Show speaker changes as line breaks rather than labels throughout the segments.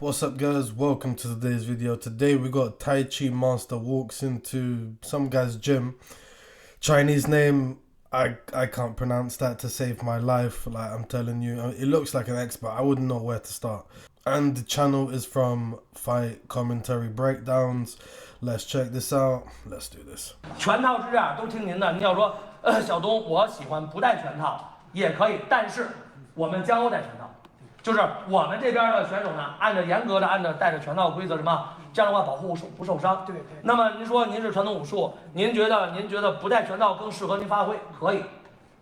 What's up guys, welcome to today's video. Today we got Tai Chi Master walks into some guy's gym. Chinese name, I can't pronounce that to save my life, like I'm telling you. It looks like an expert, I wouldn't know where to start. And the channel is from Fight Commentary Breakdowns. Let's check this out, let's do this.
全套是这样，都听您的。您要说，小东，我喜欢不戴全套也可以，但是我们江欧戴全套。 就是我们这边的选手呢，严格的按照带着全套规则什么，这样的话保护不受伤。对。那么您说您是传统武术，您觉得不带全套更适合您发挥？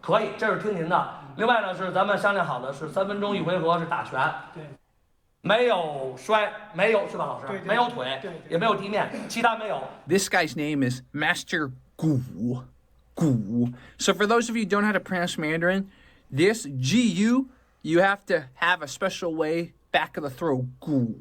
可以，这是听您的。另外呢是咱们商量好的是3分钟1回合是打拳。对。没有摔，没有是吧，老师？对。没有腿，也没有地面，其他没有。
This guy's name is Master Gu. Gu. So for those of you who don't know how to pronounce Mandarin, this Gu. You have to have a special way back of the throat. Gu.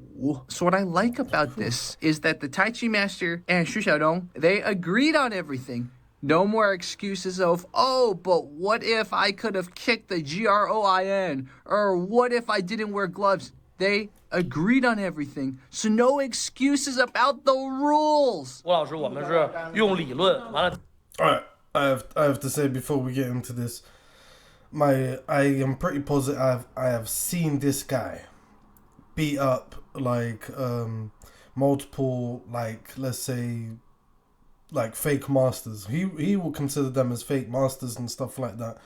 So what I like about this is that the Tai Chi master and Xu Xiaodong, they agreed on everything. No more excuses of, oh, but what if I could have kicked the GROIN? Or what if I didn't wear gloves? They agreed on everything. So no excuses about the rules.
郭老师，我们是用理论完了。
Alright, I have to say before we get into this, I am pretty positive I have seen this guy beat up like multiple, like, let's say, like fake masters. He will consider them as fake masters and stuff like that.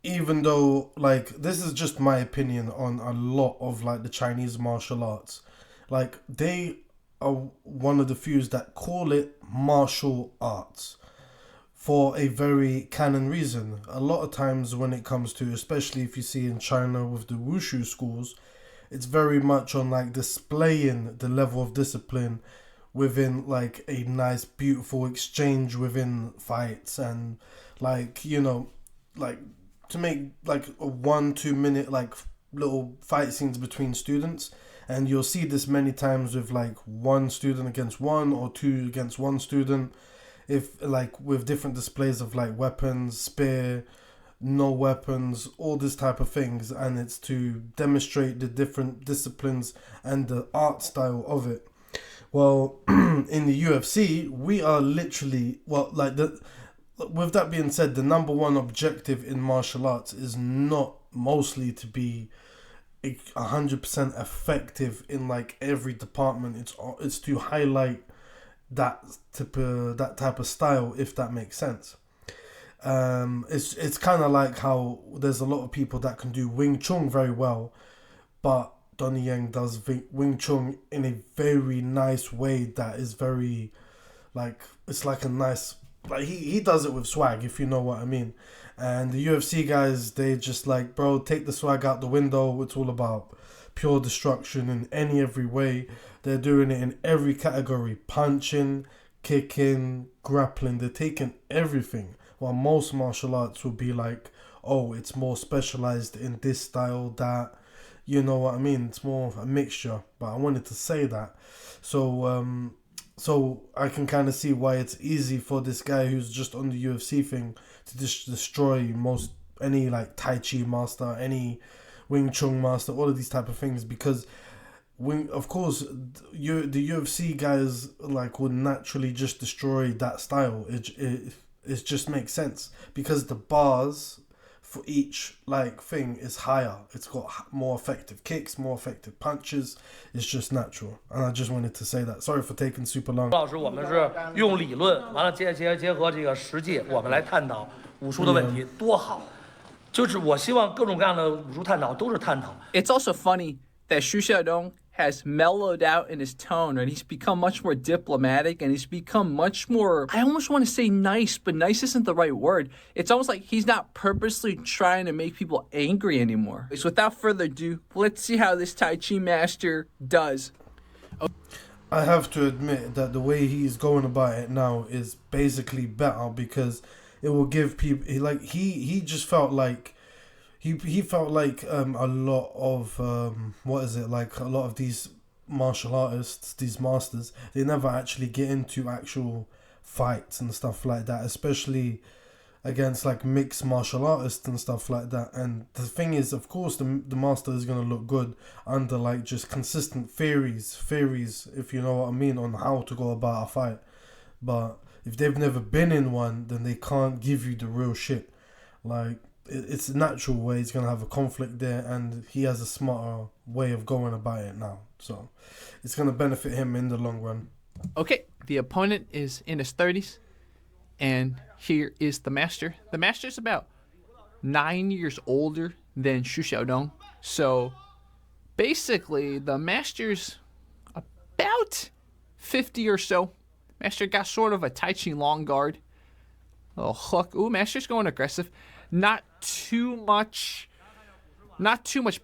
Even though, like, this is just my opinion on a lot of like the Chinese martial arts. Like, they are one of the few that call it martial arts for a very canon reason. A lot of times when it comes to, especially if you see in China with the wushu schools, it's very much on like displaying the level of discipline within like a nice beautiful exchange within fights, and like, you know, like to make like a 1-2 minute like little fight scenes between students. And you'll see this many times with like one student against one or two against one student, if like with different displays of like weapons, spear, no weapons, all this type of things, and it's to demonstrate the different disciplines and the art style of it. Well, in the UFC, we are literally, well, like with that being said, the number one objective in martial arts is not mostly to be 100% effective in like every department. It's to highlight that type of style, if that makes sense. It's kind of like how there's a lot of people that can do Wing Chun very well, but Donnie Yen does Wing Chun in a very nice way that is very, like, it's like a nice, like he does it with swag, if you know what I mean. And the UFC guys, they just like, bro, take the swag out the window. It's all about pure destruction in every way. They're doing it in every category: punching, kicking, grappling. They're taking everything. While most martial arts would be like, oh, it's more specialized in this style, that, you know what I mean? It's more of a mixture. But I wanted to say that. So I can kind of see why it's easy for this guy who's just on the UFC thing to just destroy any like Tai Chi master, any Wing Chun master, all of these type of things, because of course the UFC guys like would naturally just destroy that style. It just makes sense because the bars for each like thing is higher. It's got more effective kicks, more effective punches. It's just natural, and I just wanted to say that. Sorry for taking super long.
老师，我们是用理论完了结合这个实际，我们来探讨武术的问题，多好。就是我希望各种各样的武术探讨都是探讨。
It's also funny that Xu Xiaodong has mellowed out in his tone, and he's become much more diplomatic, and he's become much more, I almost want to say nice, but nice isn't the right word. It's almost like he's not purposely trying to make people angry anymore. So without further ado, let's see how this Tai Chi master does.
I have to admit that the way he's going about it now is basically better, because it will give people, he just felt like he felt like a lot of what is it, like a lot of these martial artists, these masters, they never actually get into actual fights and stuff like that, especially against like mixed martial artists and stuff like that. And the thing is, of course, the master is gonna look good under like just consistent theories, if you know what I mean, on how to go about a fight. But if they've never been in one, then they can't give you the real shit. Like it's a natural way he's gonna have a conflict there, and he has a smarter way of going about it now. So it's gonna benefit him in the long run.
Okay, the opponent is in his 30s, and here is the master. The master's about 9 years older than Xu Xiaodong. So basically, the master's about 50 or so. Master got sort of a Tai Chi long guard. A little hook. Ooh, master's going aggressive. Not too much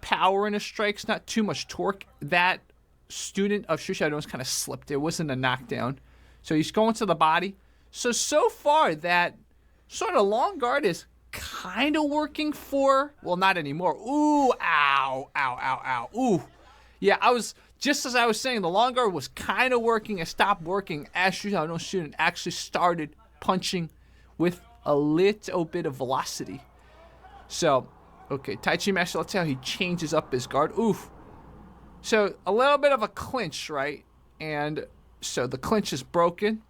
power in his strikes, not too much torque. That student of Xu Xiaodong's kind of slipped. It wasn't a knockdown. So he's going to the body. So far, that sort of long guard is kind of working for, well, not anymore. Ooh, ow, ow, ow, ow. Ooh. Yeah, just as I was saying, the long guard was kind of working and stopped working as Xu Xiaodong's student actually started punching with a little bit of velocity. So, okay, Tai Chi Master, let's see how he changes up his guard. Oof. So, a little bit of a clinch, right? And so the clinch is broken.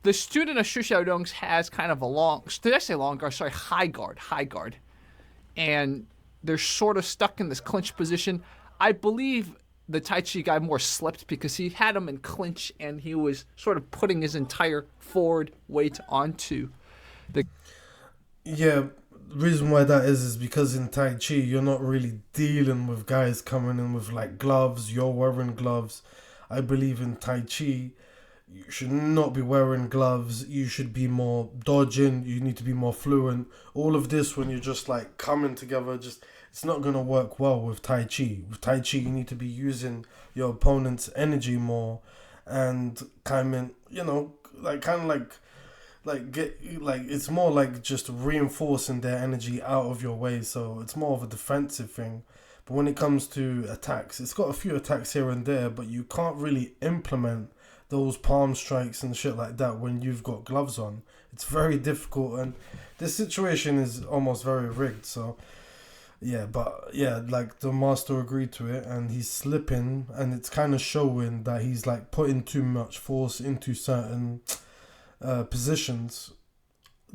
The student of Xu Xiaodong's has kind of a high guard. And they're sort of stuck in this clinch position. I believe the Tai Chi guy more slipped because he had him in clinch and he was sort of putting his entire forward weight onto the...
Yeah, the reason why that is because in Tai Chi, you're not really dealing with guys coming in with like gloves. You're wearing gloves. I believe in Tai Chi, you should not be wearing gloves. You should be more dodging. You need to be more fluent. All of this when you're just like coming together, it's not going to work well with Tai Chi. With Tai Chi, you need to be using your opponent's energy more and kind of, it's more like just reinforcing their energy out of your way. So it's more of a defensive thing. But when it comes to attacks, it's got a few attacks here and there, but you can't really implement those palm strikes and shit like that when you've got gloves on. It's very difficult, and this situation is almost very rigged. So yeah, but yeah, like the master agreed to it, and he's slipping, and it's kind of showing that he's like putting too much force into certain positions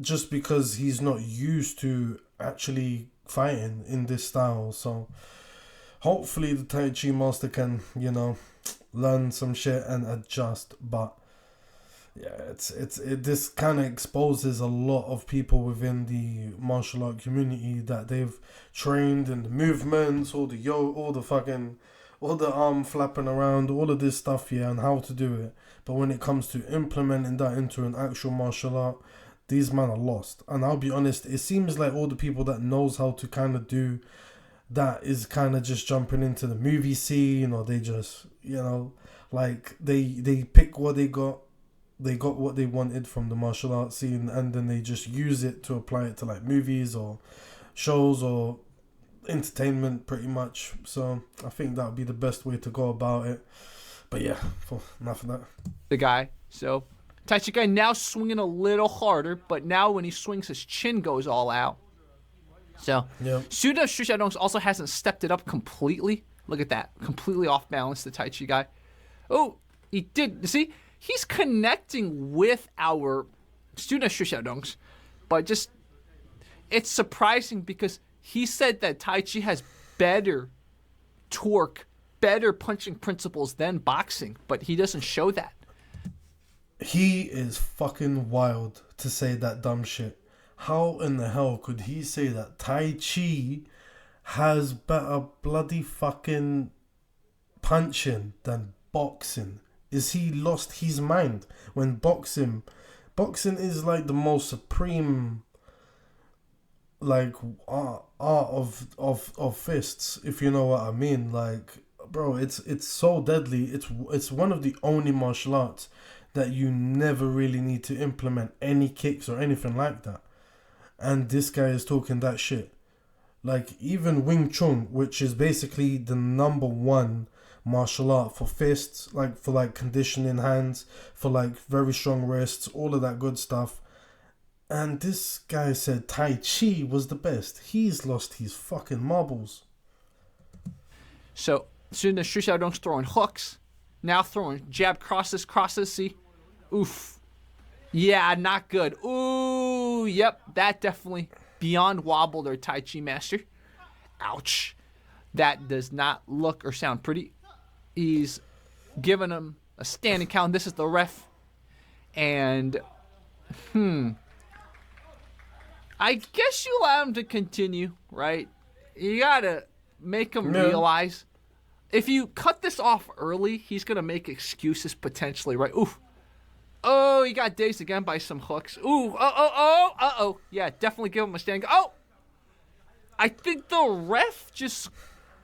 just because he's not used to actually fighting in this style. So hopefully the Tai Chi master can, learn some shit and adjust. But yeah, this kind of exposes a lot of people within the martial art community that they've trained in the movements, all the arm flapping around, all of this stuff, yeah, and how to do it. But when it comes to implementing that into an actual martial art, these men are lost. And I'll be honest, it seems like all the people that knows how to kind of do that is kind of just jumping into the movie scene, or they just, like they pick what they got what they wanted from the martial arts scene, and then they just use it to apply it to like movies or shows or entertainment pretty much. So I think that would be the best way to go about it. But yeah, enough of that.
The guy. So Tai Chi guy now swinging a little harder, but now when he swings, his chin goes all out. So
yeah.
Student of Xu Xiaodong also hasn't stepped it up completely. Look at that. Completely off balance, the Tai Chi guy. Oh, he did. See, he's connecting with our student of Xu Xiaodong's, but just, it's surprising because he said that Tai Chi has better torque, better punching principles than boxing, but he doesn't show that.
He is fucking wild to say that dumb shit. How in the hell could he say that Tai Chi has better bloody fucking punching than boxing? Is he lost his mind when boxing is like the most supreme like art of fists, if you know what I mean? Like, bro, it's so deadly. It's one of the only martial arts that you never really need to implement any kicks or anything like that. And this guy is talking that shit. Like, even Wing Chun, which is basically the number one martial art for fists, like for like conditioning hands, for like very strong wrists, all of that good stuff. And this guy said Tai Chi was the best. He's lost his fucking marbles.
So soon as Xu Xiaodong's throwing hooks, now throwing jab crosses, see? Oof. Yeah, not good. Ooh, yep, that definitely beyond wobbled or Tai Chi master. Ouch. That does not look or sound pretty. He's giving him a standing count. This is the ref. And, I guess you allow him to continue, right? You gotta make him realize. If you cut this off early, he's gonna make excuses potentially, right? Oof. Oh, he got dazed again by some hooks. Ooh, uh-oh. Yeah, definitely give him a standing. Oh! I think the ref just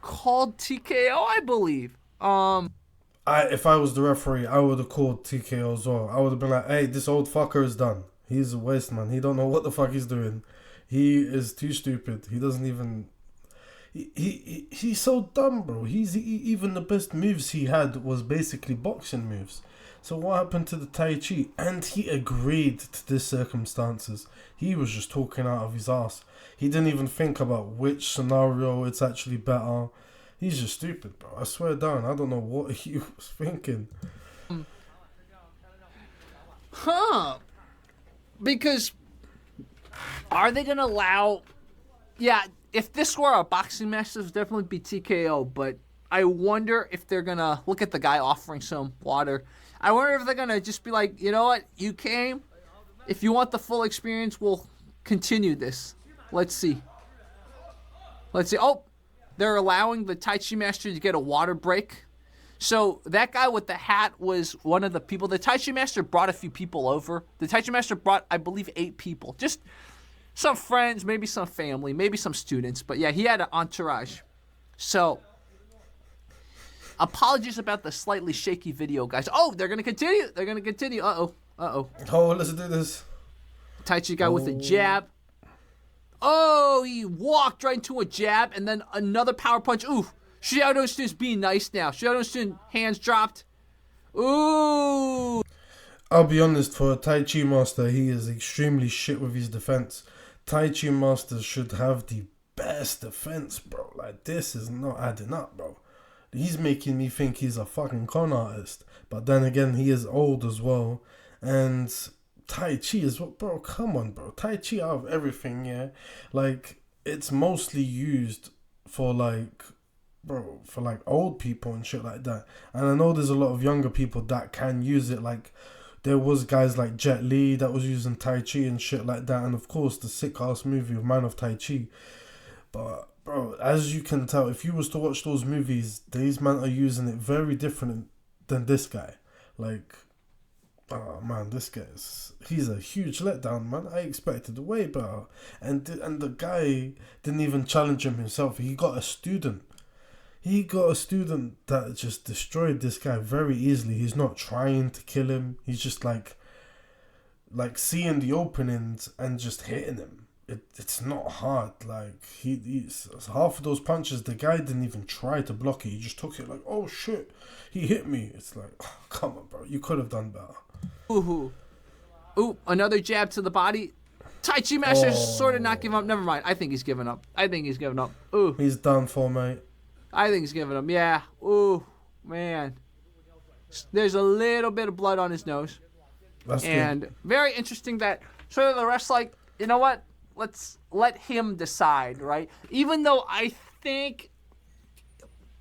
called TKO, I believe.
If I was the referee, I would have called TKO as well. I would have been like, hey, this old fucker is done. He's a waste, man. He don't know what the fuck he's doing. He is too stupid. He doesn't even... He's so dumb, bro. Even the best moves he had was basically boxing moves. So what happened to the Tai Chi? And he agreed to the circumstances. He was just talking out of his ass. He didn't even think about which scenario it's actually better. He's just stupid, bro. I swear down. I don't know what he was thinking.
Because are they going to allow... Yeah, if this were a boxing match, this would definitely be TKO. But I wonder if they're going to look at the guy offering some water. I wonder if they're going to just be like, you know what? You came. If you want the full experience, we'll continue this. Let's see. Oh, they're allowing the Tai Chi master to get a water break. So that guy with the hat was one of the people. The Tai Chi master brought a few people over. The Tai Chi master brought, I believe, 8 people. Just some friends, maybe some family, maybe some students. But yeah, he had an entourage. So apologies about the slightly shaky video, guys. Oh, they're going to continue. Uh-oh.
Oh, let's do this.
Tai Chi guy with a jab. Oh, he walked right into a jab and then another power punch. Ooh, Xiaodong Student's being nice now. Xiaodong Student, hands dropped. Ooh.
I'll be honest, for a Tai Chi master, he is extremely shit with his defense. Tai Chi masters should have the best defense, bro. Like, this is not adding up, bro. He's making me think he's a fucking con artist. But then again, he is old as well. And Tai Chi is what, bro, come on, bro. Tai Chi out of everything, yeah? Like, it's mostly used for, like, bro, for, like, old people and shit like that. And I know there's a lot of younger people that can use it. Like, there was guys like Jet Li that was using Tai Chi and shit like that. And, of course, the sick-ass movie of Man of Tai Chi. But, bro, as you can tell, if you was to watch those movies, these men are using it very different than this guy. Like, oh man, this guy's, he's a huge letdown, man. I expected way better. And the guy didn't even challenge him himself. He got a student. He got a student that just destroyed this guy very easily. He's not trying to kill him. He's just like seeing the openings and just hitting him. It's not hard. Like, he's half of those punches, the guy didn't even try to block it. He just took it like, oh shit, he hit me. It's like, oh, come on, bro. You could have done better.
Ooh, another jab to the body. Tai Chi master's sort of not giving up. Never mind. I think he's giving up. Ooh.
He's done for, mate.
I think he's giving up. Yeah. Ooh, man. There's a little bit of blood on his nose.
That's
and
good.
Very interesting that sort of the ref's like, you know what? Let's let him decide, right? Even though I think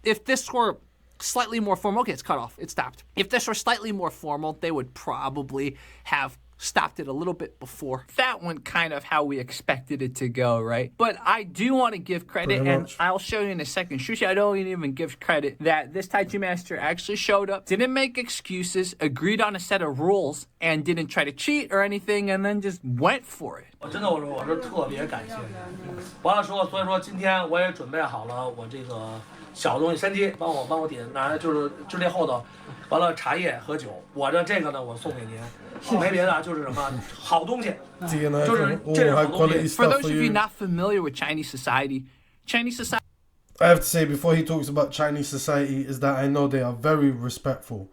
if this were slightly more formal, okay, it's cut off. It stopped. If this were slightly more formal, they would probably have stopped it a little bit before. That went kind of how we expected it to go, right? But I do want to give credit, and I'll show you in a second. Xu Xiaodong even gives credit that this Tai Chi master actually showed up, didn't make excuses, agreed on a set of rules, and didn't try to cheat or anything, and then just went for it.
真的，我是特别感谢。完了说，所以说今天我也准备好了我这个小东西山鸡，帮我点拿，就是这后头，完了茶叶和酒。我这个呢，我送给您，没别的，就是什么好东西，就是这是好东西。
For those of you not familiar with Chinese society.
I have to say, before he talks about Chinese society, is that I know they are very respectful.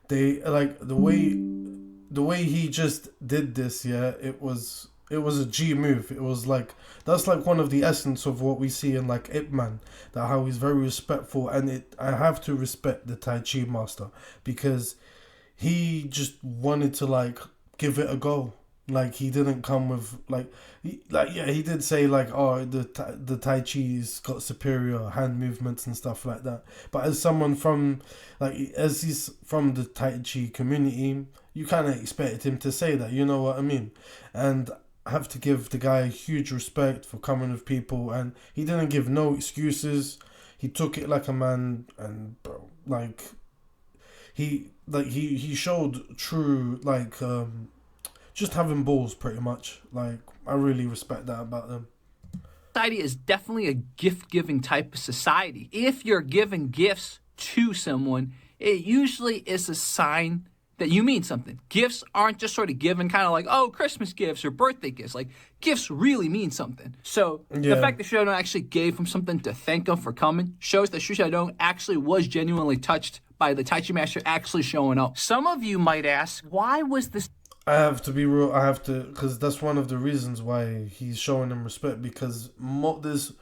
They, like, the way he just did this, yeah, it was It was a G move. It was like, that's like one of the essence of what we see in like Ip Man, that how he's very respectful, and I have to respect the Tai Chi master because he just wanted to like give it a go. Like he didn't come with he did say like, oh, the Tai Chi's got superior hand movements and stuff like that. But as someone from as he's from the Tai Chi community, you kind of expected him to say that. You know what I mean? And I have to give the guy huge respect for coming with people, and he didn't give no excuses. He took it like a man, and bro, he showed true just having balls, pretty much. Like, I really respect that about them.
Society is definitely a gift-giving type of society. If you're giving gifts to someone, it usually is a sign that you mean something. Gifts aren't just sort of given kind of like, oh, Christmas gifts or birthday gifts. Like, gifts really mean something. So the fact that Shu Xiaodong actually gave him something to thank him for coming shows that Shu Xiaodong actually was genuinely touched by the Tai Chi master actually showing up. Some of you might ask, why was this...
I have to be real. I have to, because that's one of the reasons why he's showing him respect, because there's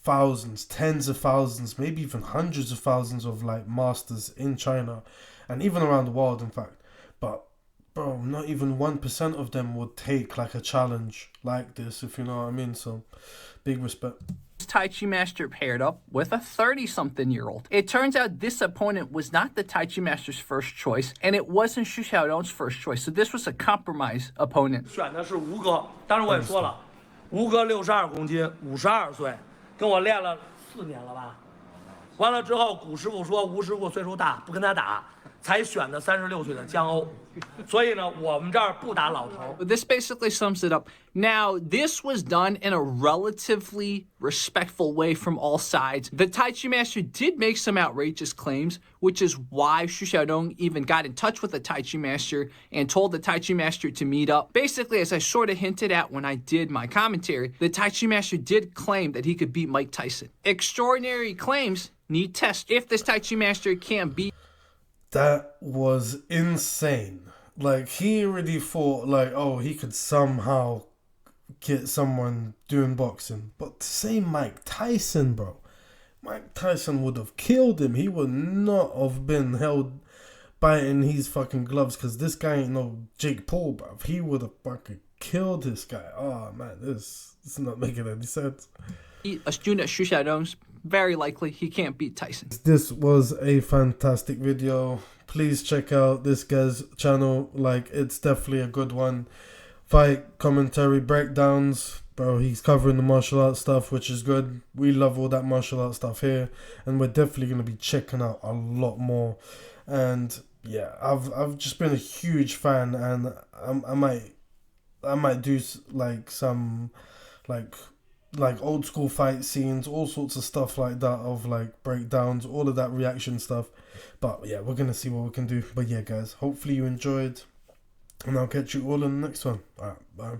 thousands, tens of thousands, maybe even hundreds of thousands of like masters in China and even around the world, in fact. But bro, not even 1% of them would take like a challenge like this, if you know what I mean. So big respect.
Tai Chi master paired up with a 30-something-year-old. It turns out this opponent was not the Tai Chi master's first choice, and it wasn't Shu Xiaodong's first choice. So this was a compromise opponent.
选的是吴哥，当然我也说了，吴哥62公斤，52岁，跟我练了4年了吧。完了之后，古师傅说吴师傅岁数大，不跟他打，才选的36岁的江欧。所以呢，我们这儿不打老头。
This basically sums it up. Now, this was done in a relatively respectful way from all sides. The Tai Chi master did make some outrageous claims, which is why Shu Xiaodong even got in touch with the Tai Chi master and told the Tai Chi master to meet up. Basically, as I sort of hinted at when I did my commentary, the Tai Chi master did claim that he could beat Mike Tyson. Extraordinary claims need test. If this Tai Chi master can't beat...
That was insane. Like, he already thought, like, oh, he could somehow get someone doing boxing. But to say Mike Tyson, bro, Mike Tyson would have killed him. He would not have been held biting his fucking gloves, because this guy ain't no Jake Paul, bro. He would have fucking killed this guy. Oh, man, this is not making any sense.
A student at Shu Xiaodong's, very likely he can't beat Tyson.
This was a fantastic video. Please check out this guy's channel. Like, it's definitely a good one. Fight commentary breakdowns, bro. He's covering the martial arts stuff, which is good. We love all that martial arts stuff here, and we're definitely gonna be checking out a lot more. And yeah, I've just been a huge fan, and I might do like some like old school fight scenes, all sorts of stuff like that, of like breakdowns, all of that reaction stuff. But yeah, we're gonna see what we can do. But yeah, guys, hopefully you enjoyed, and I'll catch you all in the next one. Alright, bye.